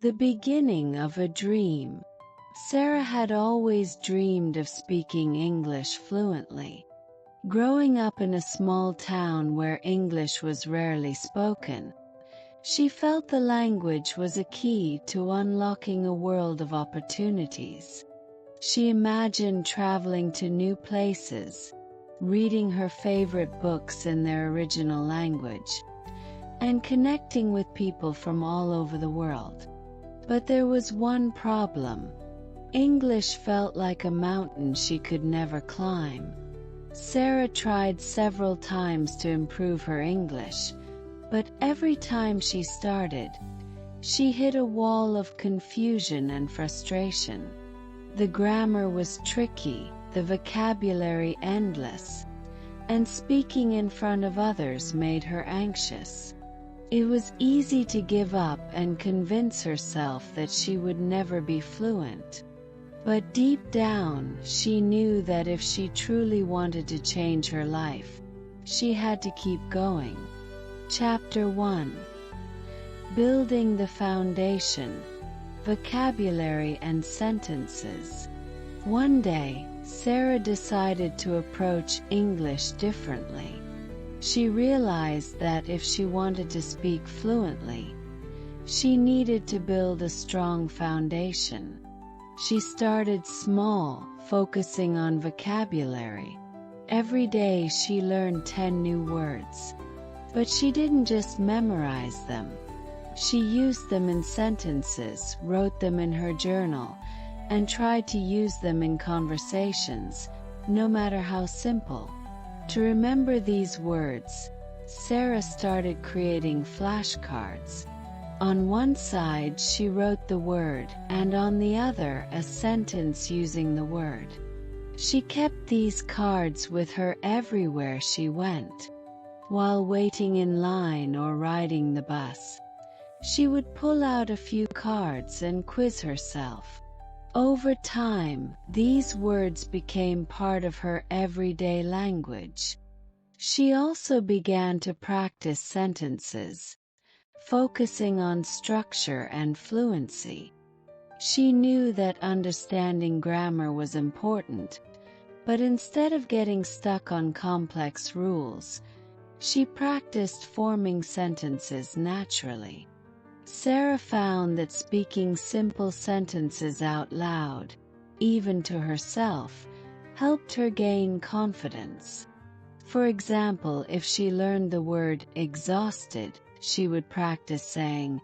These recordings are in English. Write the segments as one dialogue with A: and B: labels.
A: The beginning of a dream. Sarah had always dreamed of speaking English fluently. Growing up in a small town where English was rarely spoken, she felt the language was a key to unlocking a world of opportunities. She imagined traveling to new places, reading her favorite books in their original language, and connecting with people from all over the world. But there was one problem. English felt like a mountain she could never climb. Sarah tried several times to improve her English, but every time she started, she hit a wall of confusion and frustration. The grammar was tricky, the vocabulary endless, and speaking in front of others made her anxious. It was easy to give up and convince herself that she would never be fluent. But deep down, she knew that if she truly wanted to change her life, she had to keep going. Chapter 1. Building the Foundation. Vocabulary and Sentences. One day, Sarah decided to approach English differently. She realized that if she wanted to speak fluently, she needed to build a strong foundation. She started small, focusing on vocabulary. Every day she learned 10 new words. But she didn't just memorize them. She used them in sentences, wrote them in her journal, and tried to use them in conversations, no matter how simple. To remember these words, Sarah started creating flashcards. On one side she wrote the word, and on the other a sentence using the word. She kept these cards with her everywhere she went. While waiting in line or riding the bus, she would pull out a few cards and quiz herself. Over time, these words became part of her everyday language. She also began to practice sentences, focusing on structure and fluency. She knew that understanding grammar was important, but instead of getting stuck on complex rules, she practiced forming sentences naturally. Sarah found that speaking simple sentences out loud, even to herself, helped her gain confidence. For example, if she learned the word exhausted, she would practice saying,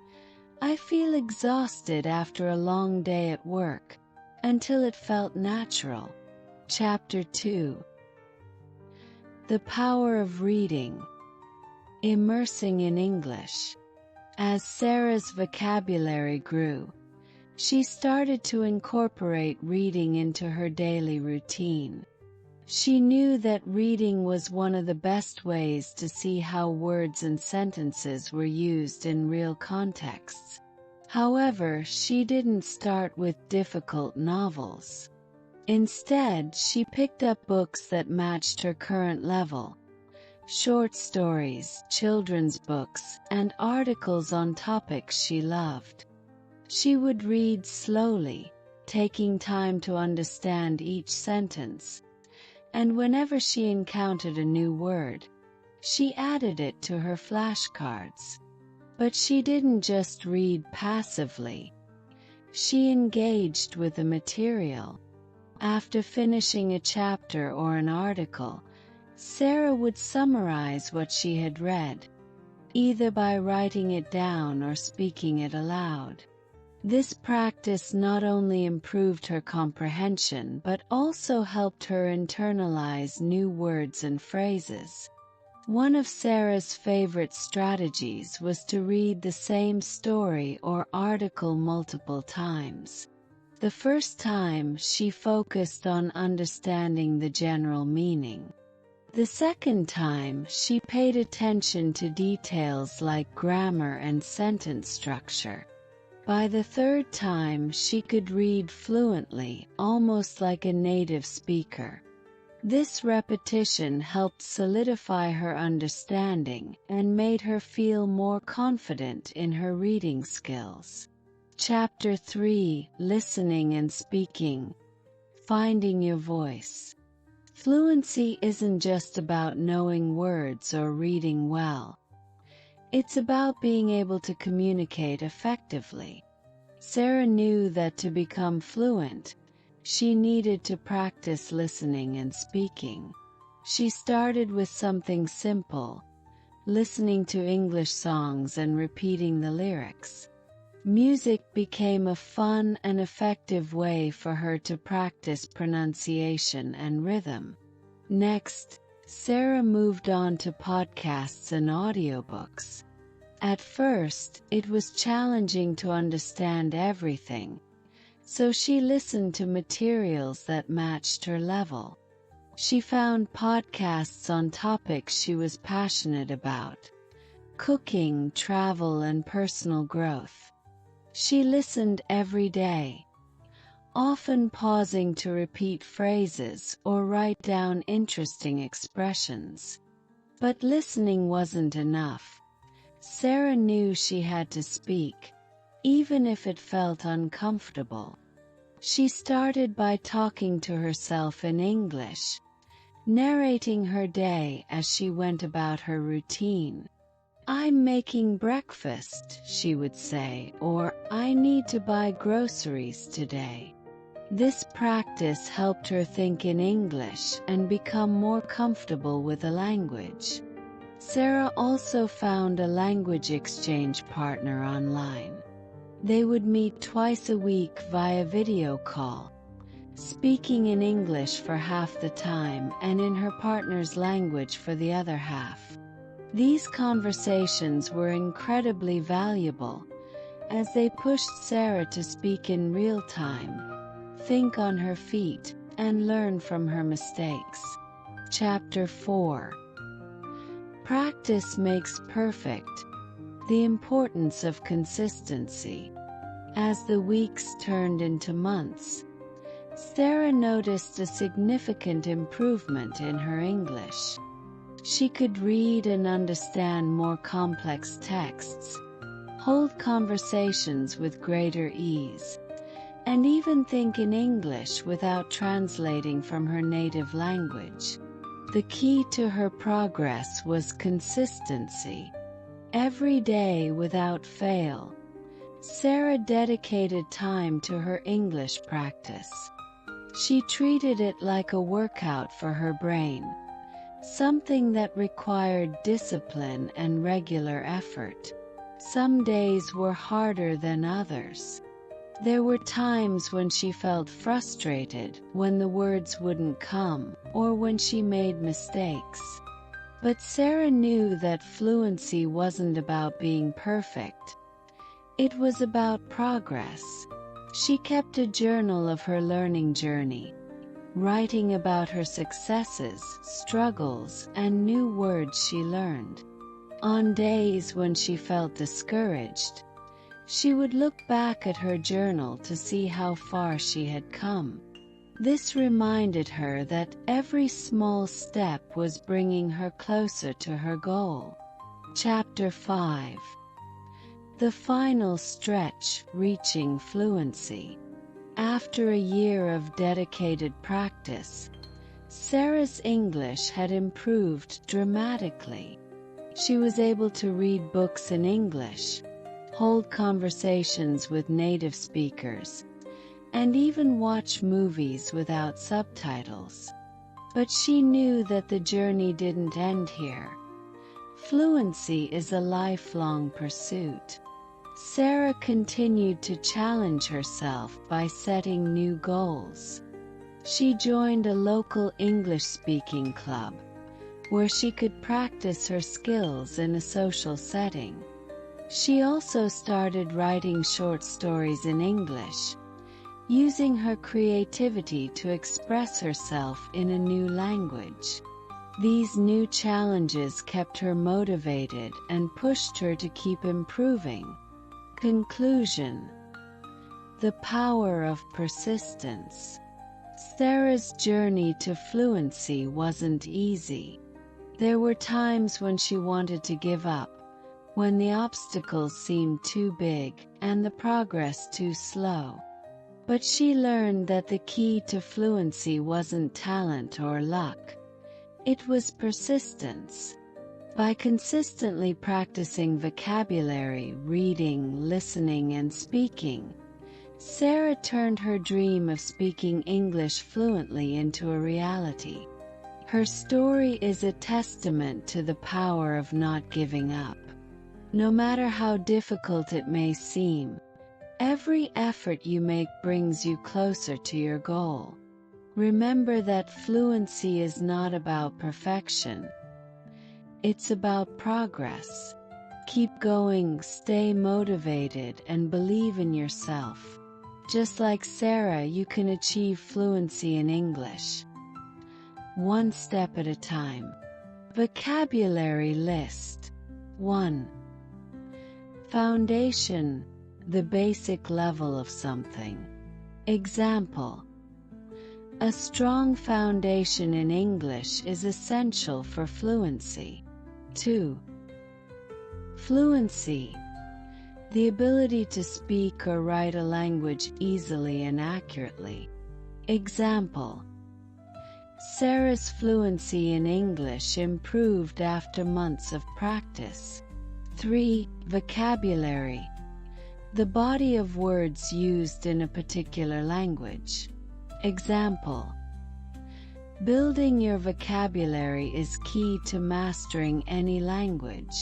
A: "I feel exhausted after a long day at work," until it felt natural. Chapter 2. The Power of Reading. Immersing in English. As Sarah's vocabulary grew, she started to incorporate reading into her daily routine. She knew that reading was one of the best ways to see how words and sentences were used in real contexts. However, she didn't start with difficult novels. Instead, she picked up books that matched her current level. Short stories, children's books, and articles on topics she loved. She would read slowly, taking time to understand each sentence, and whenever she encountered a new word, she added it to her flashcards. But she didn't just read passively. She engaged with the material. After finishing a chapter or an article, Sarah would summarize what she had read, either by writing it down or speaking it aloud. This practice not only improved her comprehension but also helped her internalize new words and phrases. One of Sarah's favorite strategies was to read the same story or article multiple times. The first time, she focused on understanding the general meaning. The second time, she paid attention to details like grammar and sentence structure. By the third time, she could read fluently, almost like a native speaker. This repetition helped solidify her understanding and made her feel more confident in her reading skills. Chapter 3: Listening and Speaking. Finding your voice. Fluency isn't just about knowing words or reading well. It's about being able to communicate effectively. Sarah knew that to become fluent, she needed to practice listening and speaking. She started with something simple, listening to English songs and repeating the lyrics. Music became a fun and effective way for her to practice pronunciation and rhythm. Next, Sarah moved on to podcasts and audiobooks. At first, it was challenging to understand everything, so she listened to materials that matched her level. She found podcasts on topics she was passionate about: cooking, travel, and personal growth. She listened every day, often pausing to repeat phrases or write down interesting expressions. But listening wasn't enough. Sarah knew she had to speak, even if it felt uncomfortable. She started by talking to herself in English, narrating her day as she went about her routine. "I'm making breakfast," she would say, or "I need to buy groceries today." This practice helped her think in English and become more comfortable with the language. Sarah also found a language exchange partner online. They would meet twice a week via video call, speaking in English for half the time and in her partner's language for the other half. These conversations were incredibly valuable, as they pushed Sarah to speak in real time, think on her feet, and learn from her mistakes. Chapter 4: Practice Makes Perfect. The Importance of Consistency. As the weeks turned into months, Sarah noticed a significant improvement in her English. She could read and understand more complex texts, hold conversations with greater ease, and even think in English without translating from her native language. The key to her progress was consistency. Every day without fail, Sarah dedicated time to her English practice. She treated it like a workout for her brain, something that required discipline and regular effort. Some days were harder than others. There were times when she felt frustrated, when the words wouldn't come, or when she made mistakes. But Sarah knew that fluency wasn't about being perfect. It was about progress. She kept a journal of her learning journey, writing about her successes, struggles, and new words she learned. On days when she felt discouraged, she would look back at her journal to see how far she had come. This reminded her that every small step was bringing her closer to her goal. Chapter 5: The Final Stretch: Reaching Fluency. After a year of dedicated practice, Sarah's English had improved dramatically. She was able to read books in English, hold conversations with native speakers, and even watch movies without subtitles. But she knew that the journey didn't end here. Fluency is a lifelong pursuit. Sarah continued to challenge herself by setting new goals. She joined a local English-speaking club, where she could practice her skills in a social setting. She also started writing short stories in English, using her creativity to express herself in a new language. These new challenges kept her motivated and pushed her to keep improving. Conclusion: The power of persistence. Sarah's journey to fluency wasn't easy. There were times when she wanted to give up, when the obstacles seemed too big and the progress too slow. But she learned that the key to fluency wasn't talent or luck. It was persistence. By consistently practicing vocabulary, reading, listening, and speaking, Sarah turned her dream of speaking English fluently into a reality. Her story is a testament to the power of not giving up. No matter how difficult it may seem, every effort you make brings you closer to your goal. Remember that fluency is not about perfection. It's about progress. Keep going, stay motivated, and believe in yourself. Just like Sarah, you can achieve fluency in English. One step at a time. Vocabulary list. 1. Foundation, the basic level of something. Example: a strong foundation in English is essential for fluency. 2. Fluency, the ability to speak or write a language easily and accurately. Example: Sarah's fluency in English improved after months of practice. 3. Vocabulary, the body of words used in a particular language. Example: building your vocabulary is key to mastering any language.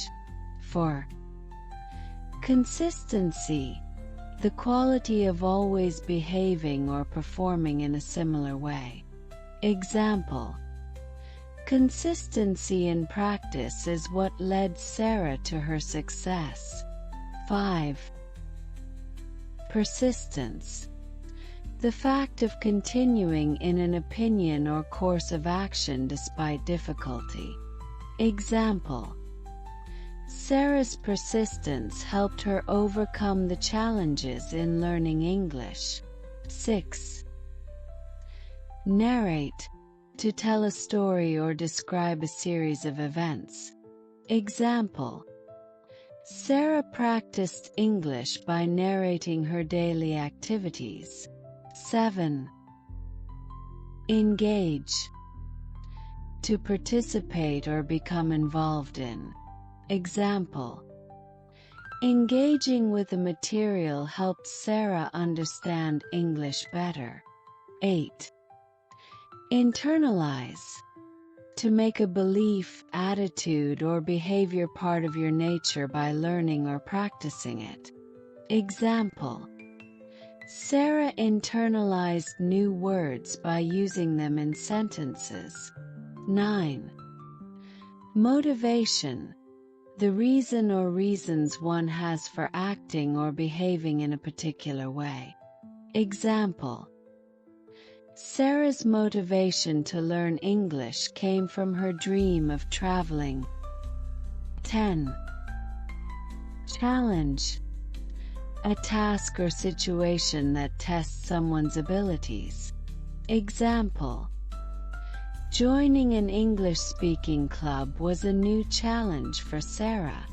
A: 4. Consistency, the quality of always behaving or performing in a similar way. Example: consistency in practice is what led Sarah to her success. 5. Persistence, the fact of continuing in an opinion or course of action despite difficulty. Example: Sarah's persistence helped her overcome the challenges in learning English. 6. Narrate, to tell a story or describe a series of events. Example: Sarah practiced English by narrating her daily activities. 7. Engage, to participate or become involved in. Example: engaging with the material helped Sarah understand English better. 8. Internalize, to make a belief, attitude, or behavior part of your nature by learning or practicing it. Example: Sarah internalized new words by using them in sentences. 9. Motivation, the reason or reasons one has for acting or behaving in a particular way. Example: Sarah's motivation to learn English came from her dream of traveling. 10. Challenge, a task or situation that tests someone's abilities. Example: joining an English-speaking club was a new challenge for Sarah.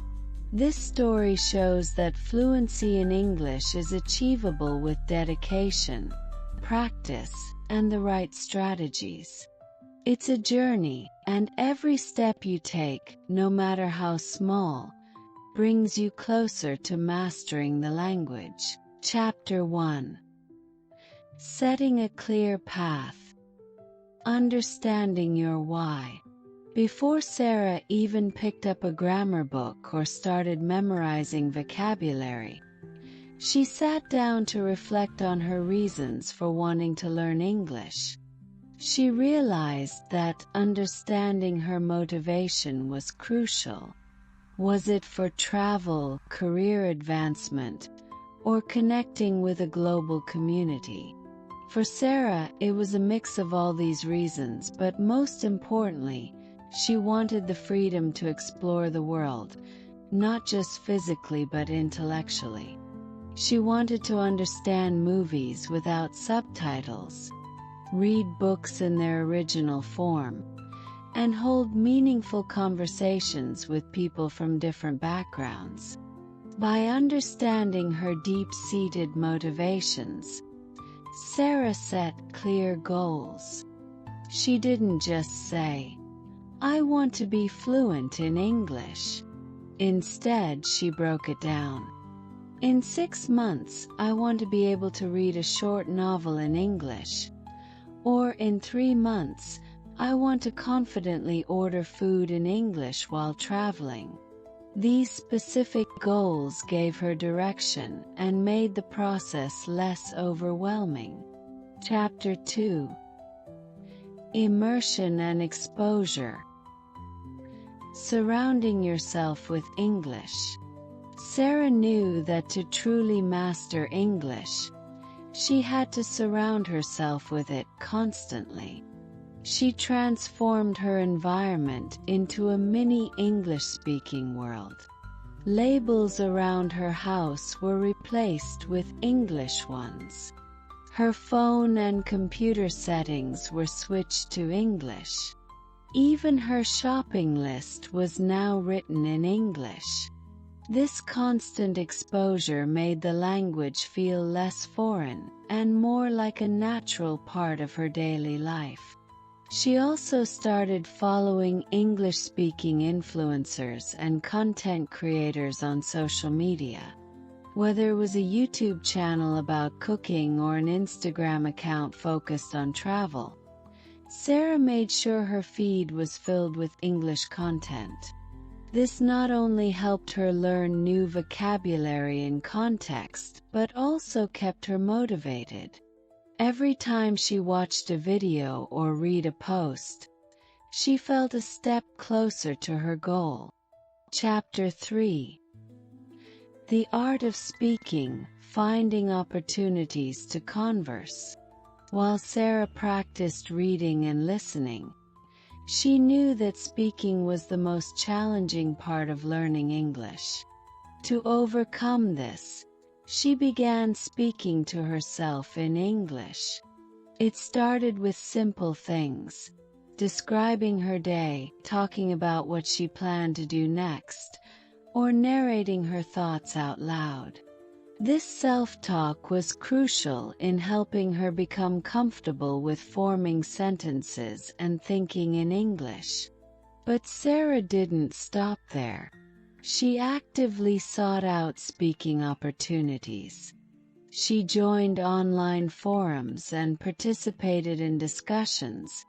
A: This story shows that fluency in English is achievable with dedication, practice, and the right strategies. It's a journey, and every step you take, no matter how small, brings you closer to mastering the language. Chapter 1. Setting a clear path. Understanding your why. Before Sarah even picked up a grammar book or started memorizing vocabulary, she sat down to reflect on her reasons for wanting to learn English. She realized that understanding her motivation was crucial. Was it for travel, career advancement, or connecting with a global community? For Sarah, it was a mix of all these reasons, but most importantly, she wanted the freedom to explore the world, not just physically but intellectually. She wanted to understand movies without subtitles, read books in their original form, and hold meaningful conversations with people from different backgrounds. By understanding her deep-seated motivations, Sarah set clear goals. She didn't just say, "I want to be fluent in English." Instead, she broke it down. "In 6 months, I want to be able to read a short novel in English." Or in 3 months, I want to confidently order food in English while traveling. These specific goals gave her direction and made the process less overwhelming. Chapter 2: Immersion and Exposure. Surrounding yourself with English. Sarah knew that to truly master English, she had to surround herself with it constantly. She transformed her environment into a mini English-speaking world. Labels around her house were replaced with English ones. Her phone and computer settings were switched to English. Even her shopping list was now written in English. This constant exposure made the language feel less foreign and more like a natural part of her daily life. She also started following English-speaking influencers and content creators on social media. Whether it was a YouTube channel about cooking or an Instagram account focused on travel, Sarah made sure her feed was filled with English content. This not only helped her learn new vocabulary and context, but also kept her motivated. Every time she watched a video or read a post, she felt a step closer to her goal. Chapter 3: The Art of Speaking, Finding Opportunities to Converse. While Sarah practiced reading and listening, she knew that speaking was the most challenging part of learning English. To overcome this, she began speaking to herself in English. It started with simple things: describing her day, talking about what she planned to do next, or narrating her thoughts out loud. This self-talk was crucial in helping her become comfortable with forming sentences and thinking in English. But Sarah didn't stop there. She actively sought out speaking opportunities. She joined online forums and participated in discussions,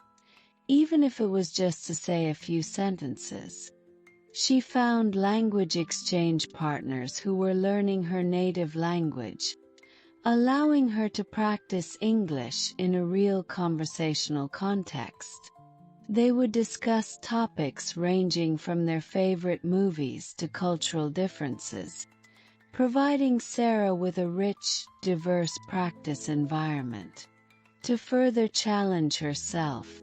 A: even if it was just to say a few sentences. She found language exchange partners who were learning her native language, allowing her to practice English in a real conversational context. They would discuss topics ranging from their favorite movies to cultural differences, providing Sarah with a rich, diverse practice environment. To further challenge herself,